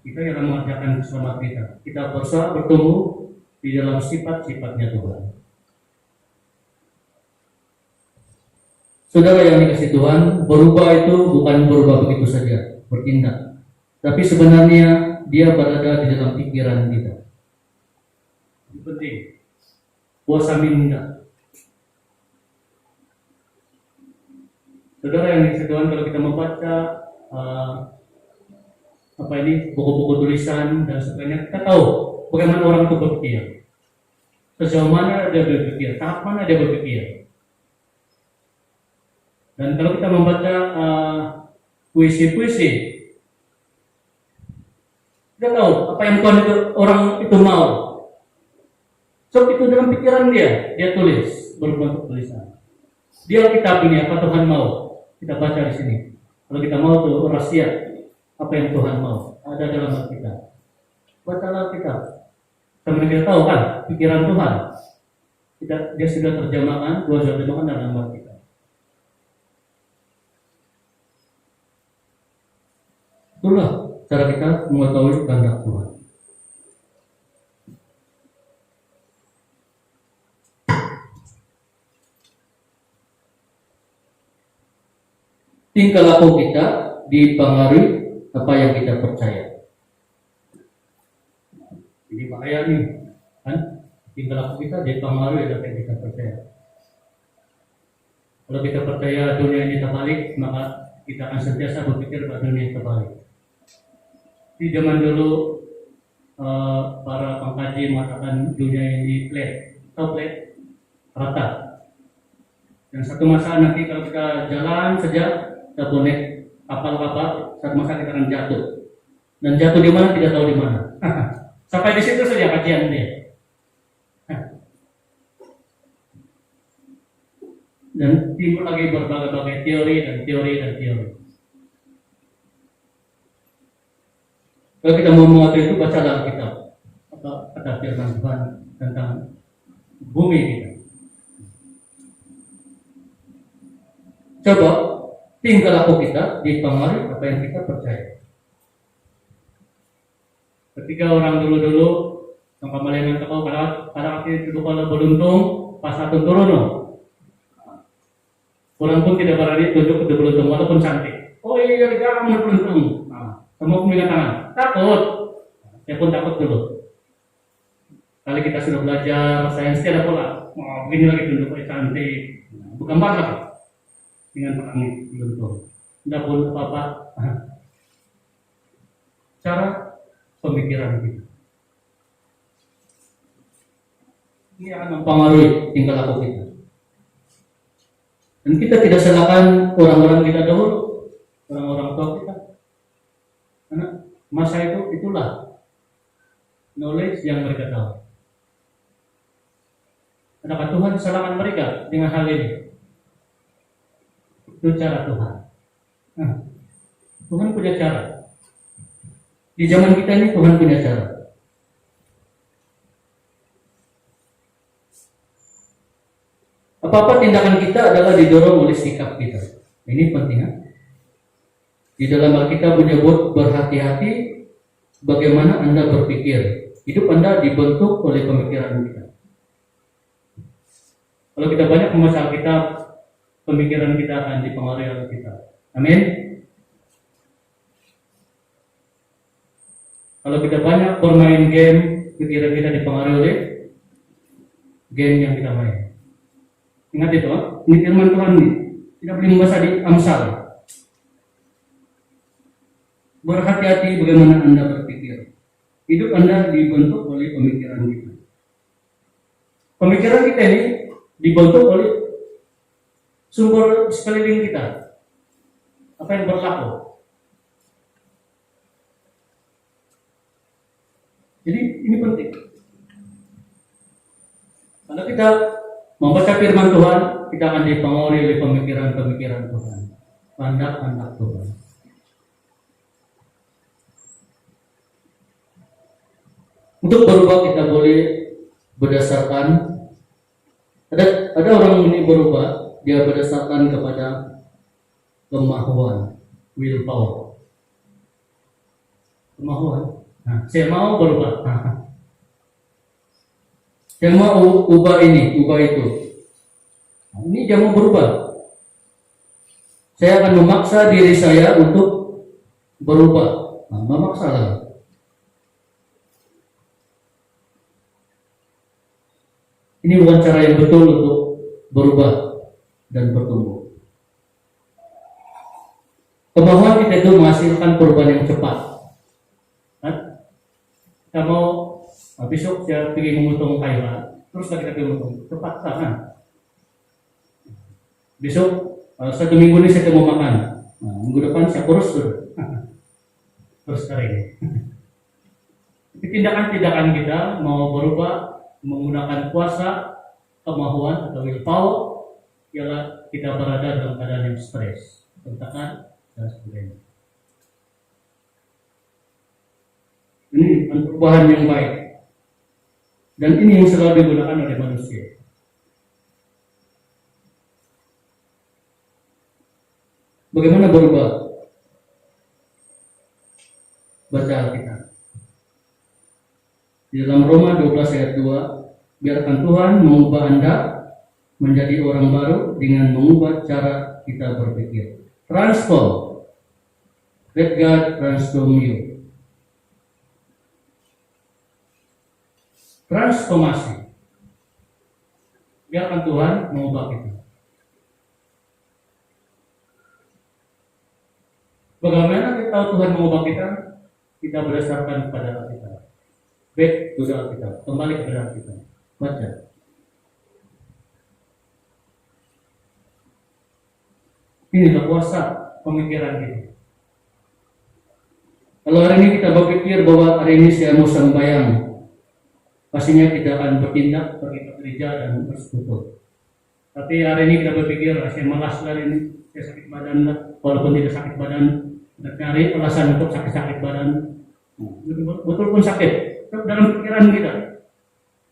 Kita yang mengerjakan keselamatan kita. Kita berusaha bertemu di dalam sifat-sifatnya Tuhan. Saudara yang dikasihi Tuhan, berubah itu bukan berubah begitu saja, bertindak. Tapi sebenarnya dia berada di dalam pikiran kita. Itu penting. Kuasa minda. Saudara yang dikasihi Tuhan, kalau kita membaca buku-buku tulisan dan sebagainya, kita tahu bagaimana orang itu berpikir, sejauh mana dia berpikir, tahap mana dia berpikir. Dan kalau kita membaca puisi-puisi, kita tahu apa yang Tuhan orang itu mau. Sebab itu dalam pikiran dia tulis berbentuk tulisan. Dia kitab ini apa Tuhan mau, kita baca di sini. Kalau kita mau tuh rahasia apa yang Tuhan mau ada dalam Alkitab. Bacalah Alkitab. Sampai kita tahu kan pikiran Tuhan. Dia sudah terjemahkan, sudah terjemahkan dalam Alkitab. Itulah cara kita mengetahui kehendak Tuhan. Tingkah laku kita dipengaruhi apa yang kita percaya. Ini bahaya nih, kan? Tingkah laku kita dipengaruhi apa yang kita percaya. Kalau kita percaya dunia ini terbalik, maka kita akan sentiasa berpikir bahwa dunia ini terbalik. Di zaman dulu para pengkaji mengatakan dunia ini flat, rata. Dan satu masa nanti kalau kita jalan saja, kita bonek kapal-kapal, satu masa kita akan jatuh. Dan jatuh di mana tidak tahu di mana. Sampai di situ saja kajian dia. Dan timbul lagi berbagai-bagai teori. Kalau kita mau mengatakan itu, baca dalam kitab atau kata firman Tuhan tentang bumi kita. Coba tingkah laku kita dipengaruhi apa yang kita percaya. Ketika orang dulu tangka malengan takau pada akhir itu kalau beruntung pas satu turun, orang pun tidak berani tunjuk ke beruntung walaupun cantik. Oh iya kamu beruntung. Semua pemegang tangan. Takut. Saya pun takut dulu. Kali kita sudah belajar sains tidak pola. Begini lagi tunjuk cantik. Bukan bakat. Dengan perangnya beruntung. Tidak pun apa-apa. Cara pemikiran kita. Ini akan mempengaruhi tingkah laku kita. Dan kita tidak salahkan orang-orang kita dahulu, orang-orang tua kita. Karena masa itulah knowledge yang mereka tahu. Adakah Tuhan salahkan mereka dengan hal ini? Itu cara Tuhan. Nah, Tuhan punya cara. Di zaman kita ini Tuhan punya cara. Apa-apa tindakan kita adalah didorong oleh sikap kita. Ini penting kan? Di dalam Alkitab menyebut berhati-hati bagaimana Anda berpikir. Hidup Anda dibentuk oleh pemikiran kita. Kalau kita banyak membaca Alkitab, pemikiran kita akan dipengaruhi oleh kita. Amin. Kalau kita banyak bermain game, pikiran kita dipengaruhi oleh game yang kita main. Ingat itu, ini firman Tuhan nih. Tidak boleh membaca di Amsal. Berhati-hati bagaimana Anda berpikir. Hidup Anda dibentuk oleh pemikiran kita. Pemikiran kita ini dibentuk oleh sumber sekeliling kita. Apa yang berlaku. Jadi ini penting. Kalau kita membaca firman Tuhan, kita akan dipengaruhi oleh pemikiran-pemikiran Tuhan. Kehendak-kehendak Tuhan. Untuk berubah kita boleh berdasarkan ada orang ini berubah dia berdasarkan kepada kemahuan, willpower. Kemahuan. Nah, saya mau berubah. Saya mau ubah ini, ubah itu. Nah, ini dia mau berubah. Saya akan memaksa diri saya untuk berubah. Nah, memaksa lah. Ini bukan cara yang betul untuk berubah dan bertumbuh. Kemauan kita itu menghasilkan perubahan yang cepat. Kan? Kita mau besok saya pergi memotong kayu, terus kita pergi memotong cepat kan? Besok 1 minggu ini saya mau makan. Nah, minggu depan saya kurus terus kering. Tapi tindakan-tindakan kita mau berubah menggunakan kuasa, kemauan atau willpower, ialah kita berada dalam keadaan yang stres, tertekan dan sebagainya. Ini perubahan yang baik, dan ini yang selalu digunakan oleh manusia. Bagaimana berubah? Baca Alkitab. Di dalam Roma 12 ayat 2, biarkan Tuhan mengubah Anda menjadi orang baru dengan mengubah cara kita berpikir. Transform. Let God transform you. Transformasi. Biarkan Tuhan mengubah kita. Bagaimana kita tahu Tuhan mengubah kita? Kita berdasarkan pada kita. Baik kepada kita, kembali kepada kita. Baca. Inilah kuasa pemikiran kita. Kalau hari ini kita berpikir bahwa hari ini saya mau sembahyang, pastinya kita akan bertindak pergi ke gereja dan bersekutu. Tapi hari ini kita berpikir, saya malas hari ini, saya sakit badan lah, walaupun tidak sakit badan, cari alasan untuk sakit-sakit badan. Betul pun sakit. Dalam pikiran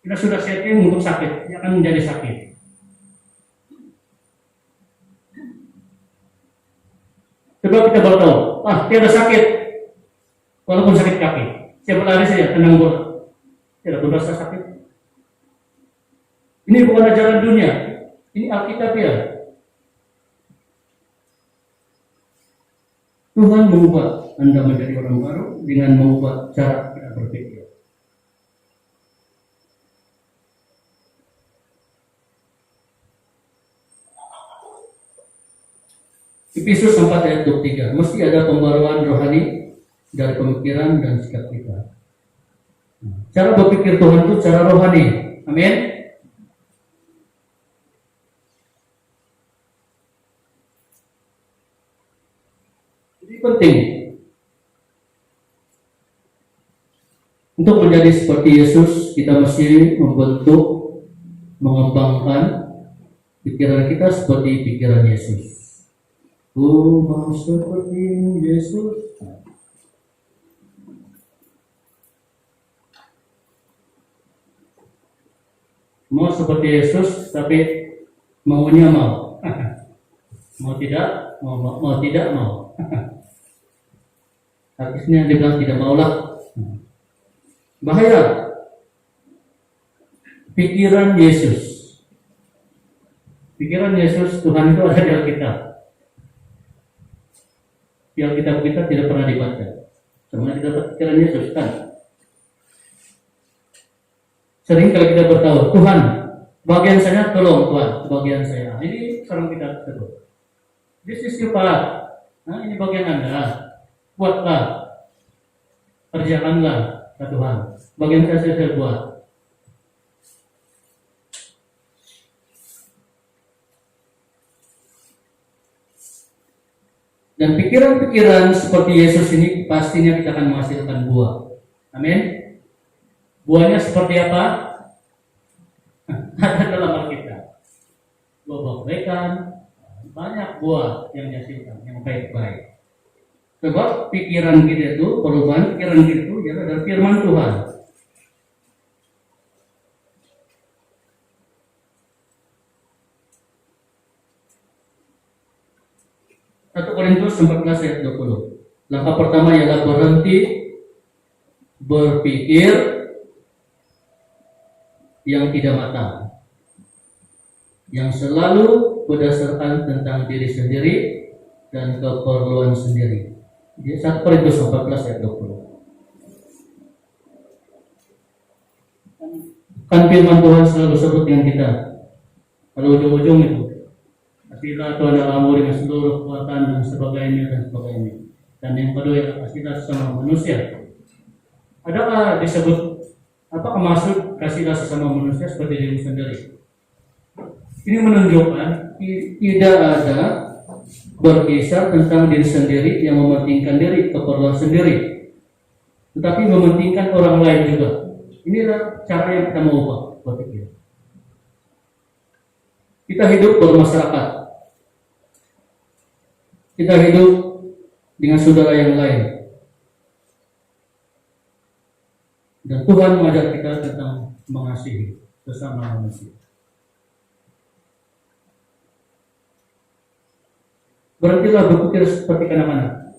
kita sudah setting untuk sakit, dia akan menjadi sakit. Coba kita baru tahu, tiada sakit, walaupun sakit kaki, saya berlari saja, tenang bola, tidak berasa sakit. Ini bukan ajaran dunia, ini Alkitab ya. Tuhan mengubah Anda menjadi orang baru dengan mengubah cara kita berpikir. Efesus 4 ayat 23, mesti ada pembaruan rohani dari pemikiran dan sikap kita. Cara berpikir Tuhan itu cara rohani. Amin. Ini penting untuk menjadi seperti Yesus. Kita mesti membentuk, mengembangkan pikiran kita seperti pikiran Yesus. Mau seperti Yesus. Mau seperti Yesus, tapi maunya mau. Mau tidak, mau tidak mau. Habisnya dibilang tidak maulah. Bahaya. Pikiran Yesus. Pikiran Yesus, Tuhan itu ada di Alkitab. Di Alkitab kita tidak pernah dibaca. Semuanya kita dapat pikiran Yesus kan. Sering kali kita bertahu, Tuhan, bagian saya tolong Tuhan, bagian saya. Ini sering kita sebut. This is your part. Nah, ini bagian Anda. Buatlah, kerjakanlah ke Tuhan. Bagian saya buat. Dan pikiran-pikiran seperti Yesus ini pastinya kita akan menghasilkan buah. Amin. Buahnya seperti apa? Ada dalam Alkitab. Buah kebaikan, banyak buah yang dihasilkan, yang baik-baik. Sebab pikiran kita itu, perubahan pikiran kita itu adalah dari firman Tuhan. 1 Korintus 14 ayat 20. Langkah pertama ialah berhenti berpikir yang tidak matang, yang selalu berdasarkan tentang diri sendiri dan keperluan sendiri. Jadi 1 Korintus 14 ayat 20. Kan firman Tuhan selalu sebut dengan kita. Kalau ujung-ujung itu, kasihlah Tuhan Allahmu dengan seluruh kekuatan dan sebagainya dan sebagainya. Dan yang kedua ialah kasihlah sesama manusia. Adakah disebut apakah maksud kasihlah sesama manusia seperti diri sendiri? Ini menunjukkan tidak ada berkisar tentang diri sendiri yang mementingkan diri, keperluan sendiri, tetapi mementingkan orang lain juga. Inilah cara yang kita mau ubah, berpikir. Kita hidup bermasyarakat. Kita hidup dengan saudara yang lain. Dan Tuhan mengajar kita tentang mengasihi sesama manusia. Berhentilah berpikir seperti kanak-kanak.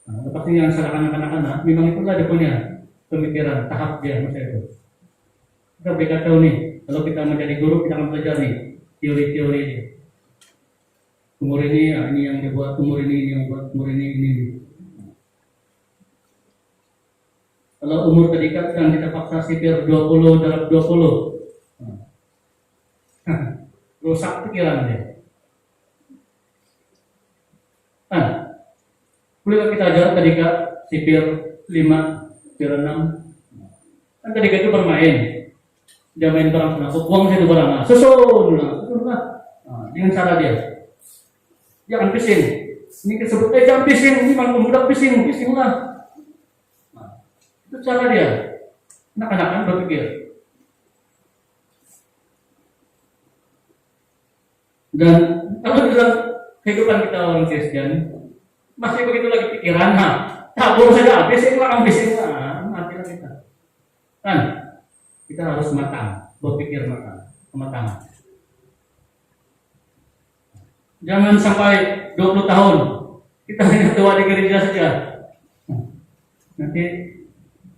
Nah, pasti yang salah kanak-kanak, memang itulah dia punya pemikiran tahap dia masa itu. Kita berikan tahu nih, kalau kita menjadi guru kita akan belajar nih teori-teori ini. Umur ini, ini yang dibuat, umur ini yang buat, umur ini. Kalau umur ketika sedang kita paksa sipir 20 dalam 20, rusak pikiran dia. Kan, boleh kita ajar ketika sipir 5, sipir 6. Kan ketika itu bermain. Dia main barang penakut, buang situ barang. Susun lah. Dengan cara dia. Jangan pising. Ini disebut, jangan pising. Ini malah pemuda pising lah. Itu cara dia. Anak-anak kan berpikir. Dan kalau dalam kehidupan kita orang Kristen masih begitu lagi pikiran, tabur saja, bising lah, mati lah kita. Kan kita harus matang, berpikir matang, kematangan. Jangan sampai 20 tahun kita hanya tua di gereja saja. Nanti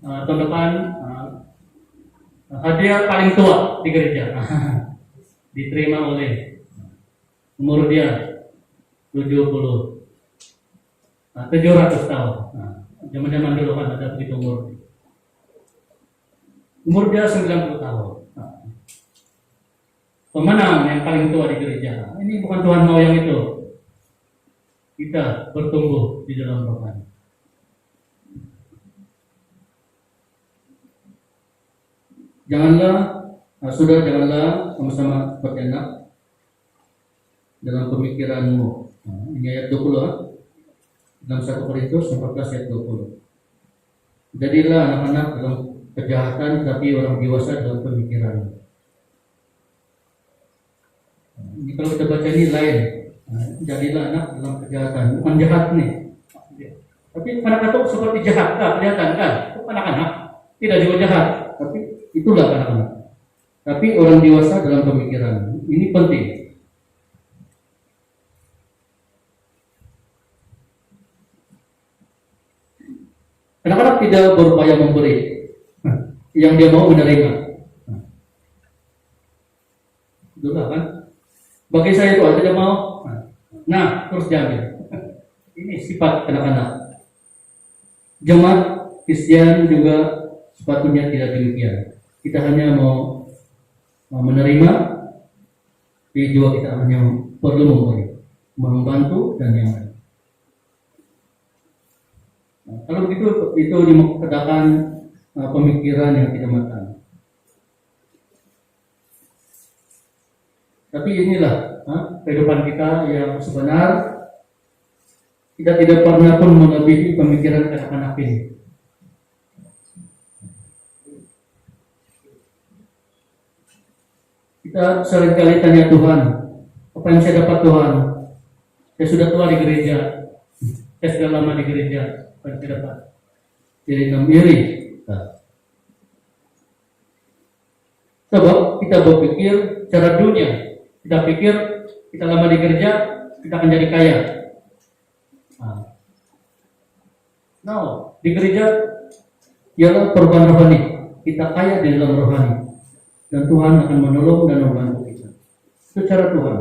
tahun depan hadiah paling tua di gereja diterima oleh umur dia 700 tahun. Zaman-zaman dulu kan ada begitu umur. Umur dia 90 tahun. Pemenang yang paling tua di gereja. Ini bukan Tuhan mau yang itu. Kita bertumbuh di dalam rohani. Janganlah sama-sama seperti anak dalam pemikiranmu. Ini ayat 20 dalam 1 Korintus 14 ayat 20. Jadilah anak-anak dalam kejahatan, tapi orang dewasa dalam pemikiran. Ini kalau kita baca ini lain. Jadilah anak dalam kejahatan, bukan jahat nih. Tapi anak-anak itu seperti jahat, kelihatan kan? Itu anak-anak tidak juga jahat, tapi itulah anak-anak. Tapi orang dewasa dalam pemikiran. Ini penting. Anak-anak tidak berupaya memberi, yang dia mau menerima. Itulah kan? Bagi saya itu ada yang mau, terus diambil. Ini sifat anak-anak. Jemaat Kristen juga sepatutnya tidak demikian. Kita hanya mau menerima, tapi juga kita hanya perlu memberi, membantu dan yang lain. Kalau begitu itu dikatakan pemikiran yang tidak matang. Tapi inilah kehidupan kita yang sebenar. Kita tidak pernah pun melebihi pemikiran anak-anak ini. Kita seringkali tanya Tuhan, apa yang saya dapat Tuhan? Saya sudah tua di gereja, saya sudah lama di gereja, apa yang saya dapat? Jadi iri. Sebab kita berpikir secara dunia. Kita pikir kita lama di gereja, kita akan jadi kaya. No, di gereja ialah perubahan rohani. Kita kaya di dalam rohani, dan Tuhan akan menolong dan membantu kita. Itu cara Tuhan.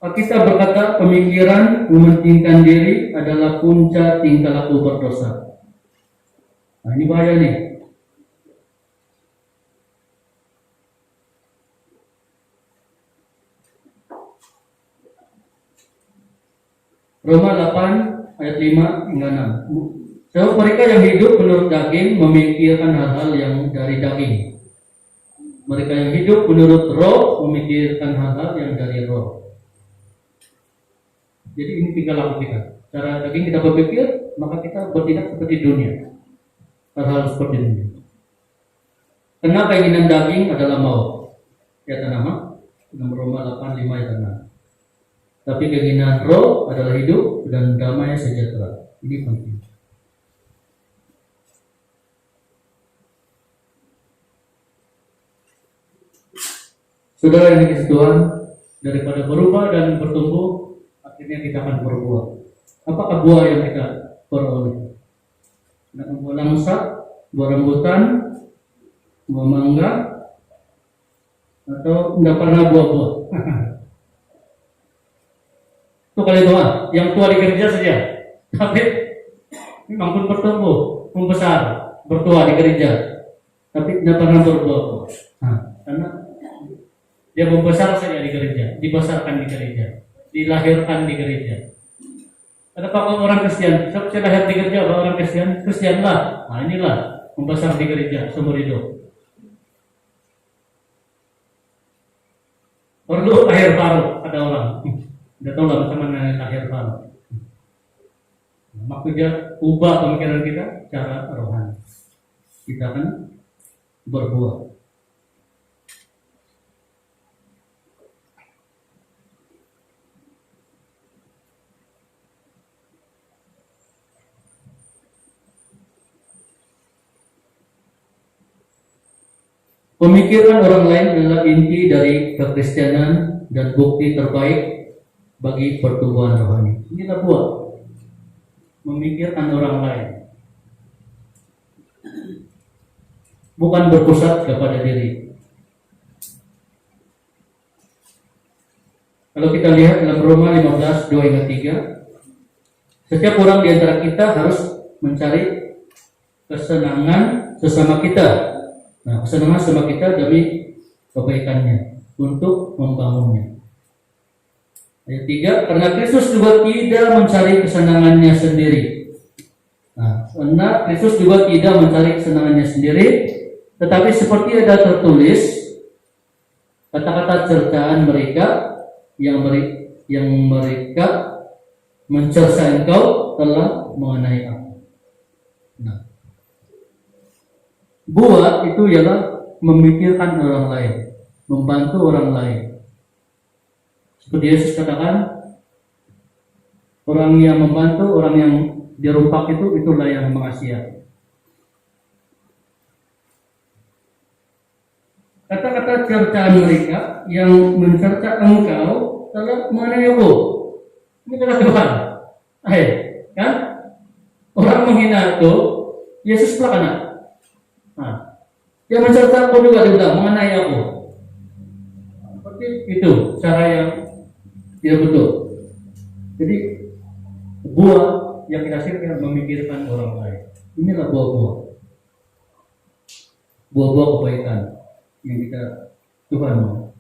Alkitab berkata pemikiran mementingkan diri adalah puncak tingkah laku berdosa. Nah, ini bahaya nih. Roma 8 ayat 5 hingga 6. Sebab mereka yang hidup menurut daging memikirkan hal-hal yang dari daging. Mereka yang hidup menurut roh memikirkan hal-hal yang dari roh. Jadi ini tingkah laku kita. Cara daging kita berpikir, maka kita bertindak seperti dunia. Hal-hal seperti dunia. Karena keinginan daging adalah maut. Ya nama Roma 8 5 ayat 6. Tapi keinginan roh adalah hidup dan damai sejahtera. Ini penting. Saudara yang dikasihi Tuhan, daripada berubah dan bertumbuh, akhirnya kita akan berbuah. Apakah buah yang kita peroleh? Buah langsa, buah rambutan, buah mangga, atau tidak pernah buah-buah? Itu kali doa, yang tua di gereja saja. Tapi memang pun bertumbuh, membesar, bertua di gereja. Tapi tidak pernah berbuah. Karena dia membesar saja di gereja, dibesarkan di gereja, dilahirkan di gereja. Ada kalau orang Kristen, saya lahir di gereja, orang Kristen, Kristianlah. Nah inilah membesar di gereja seumur hidup. Perlu lahir baru, ada orang. Tidak tahu lah macam mana lahir baru. Maksudnya ubah pemikiran kita cara rohani. Kita akan berbuah. Pemikiran orang lain adalah inti dari kekristenan dan bukti terbaik bagi pertumbuhan rohani. Inilah buah. Memikirkan orang lain. Bukan berpusat kepada diri. Kalau kita lihat dalam Roma 15, 2 hingga 3, setiap orang di antara kita harus mencari kesenangan sesama kita. Nah, kesenangan sesama kita demi kebaikannya, untuk membangunnya. Ayat 3, karena Kristus juga tidak mencari kesenangannya sendiri. Nah, karena Kristus juga tidak mencari kesenangannya sendiri, tetapi seperti ada tertulis, kata-kata cercaan mereka yang mereka mencerca engkau telah mengenai aku. Nah, buat itu ialah memikirkan orang lain, membantu orang lain. Seperti Yesus katakan, orang yang membantu, orang yang dirumpak itulah yang mengasihi. Kata-kata cercaan mereka yang mencerca engkau telah mengenai aku. Ini kata Tuhan. Kan? Orang menghina itu, Yesus pelakana. Nah, yang mencerca aku juga mengenai aku. Seperti itu cara yang tidak betul. Jadi buah yang kita hasilkan memikirkan orang lain. Inilah buah-buah. Buah-buah kebaikan yang kita Tuhan mau.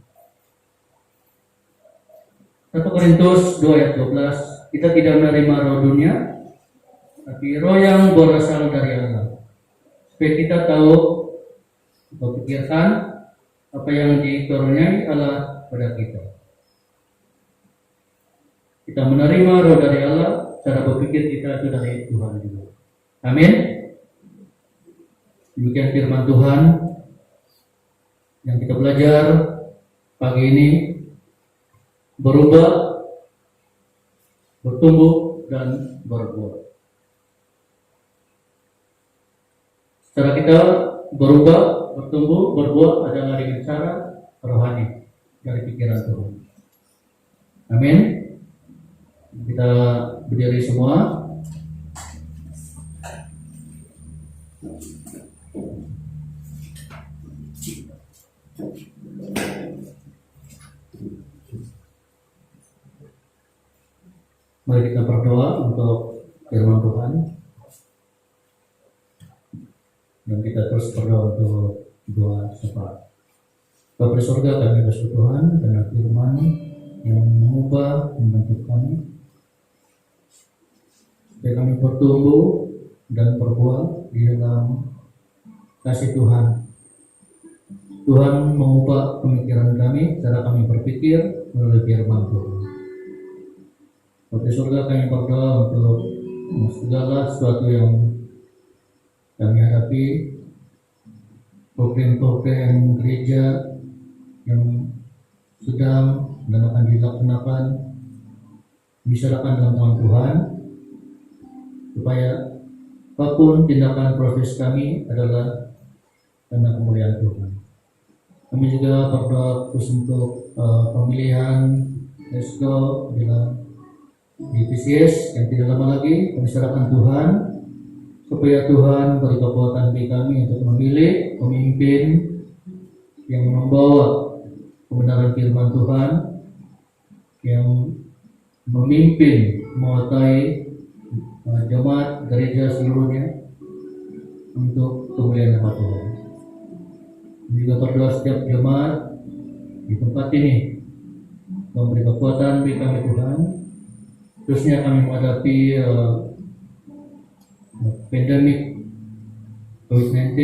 1 Korintus 2 ayat 12, kita tidak menerima roh dunia, tapi roh yang berasal dari Allah. Supaya kita tahu berpikirkan apa yang dikaruniai Allah pada kita. Kita menerima roh dari Allah, cara berpikir kita itu dari Tuhan juga. Amin. Demikian firman Tuhan yang kita belajar pagi ini, berubah, bertumbuh, dan berbuah. Cara kita berubah, bertumbuh, berbuah adalah dengan cara rohani dari pikiran Tuhan. Amin. Kita berdiri semua. Mari kita berdoa untuk firman Tuhan, dan kita terus berdoa untuk doa syafaat. Bapa di surga, kami bersyukur Tuhan karena firman yang mengubah, membentuk kami, supaya kami bertumbuh dan berbuah di dalam kasih Tuhan. Tuhan mengubah pemikiran kami, cara kami berpikir melalui firman Tuhan. Bapa di surga, kami berdoa untuk segala sesuatu yang kami hadapi, program-program gereja yang sedang dan akan dilaksanakan, diserahkan dalam tangan Tuhan, supaya apapun tindakan proses kami adalah karena kemuliaan Tuhan. Kami juga berdoa khusus untuk pemilihan Esko di PCS yang tidak lama lagi. Kami serahkan Tuhan, supaya Tuhan beri kekuatan bagi kami untuk memilih pemimpin yang membawa kebenaran firman Tuhan, yang memimpin, menguasai jemaat gereja seluruhnya untuk kemuliaan nama Tuhan. Juga berdoa setiap jemaat di tempat ini, memberi kekuatan bagi kami Tuhan, khususnya kami menghadapi pandemik COVID-19.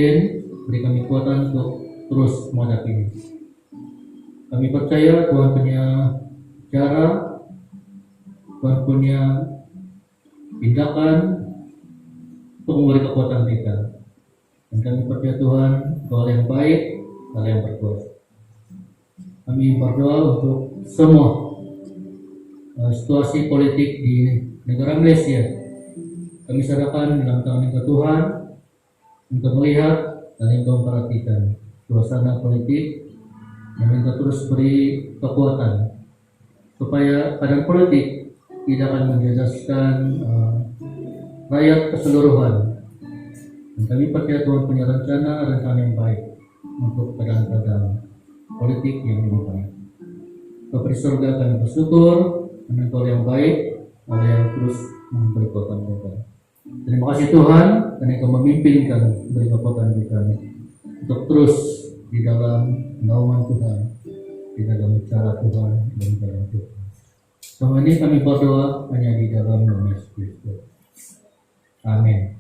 Beri kami kekuatan untuk terus menghadapi ini. Kami percaya Tuhan punya cara, Tuhan punya tindakan untuk memberi kekuatan kita. Dan kami percaya Tuhan hal yang baik, hal yang berkuasa. Kami berdoa untuk semua situasi politik di negara Malaysia. Kami serahkan dalam tangan Tuhan untuk melihat dan engkau memperhatikan suasana politik, dan engkau terus beri kekuatan supaya keadaan politik tidak akan menjejaskan rakyat keseluruhan. Dan kami percaya Tuhan punya rencana yang baik untuk keadaan politik yang lebih baik. Bapa di surga, kami bersyukur karena Engkau yang baik, Allah yang terus memberi kekuatan kita. Terima kasih Tuhan karena Engkau memimpin kami, beri kekuatan kita untuk terus di dalam naungan Tuhan, di dalam cara Tuhan dan dalam Tuhan. Semua ini kami berdoa hanya di dalam nama Yesus Kristus. Amin.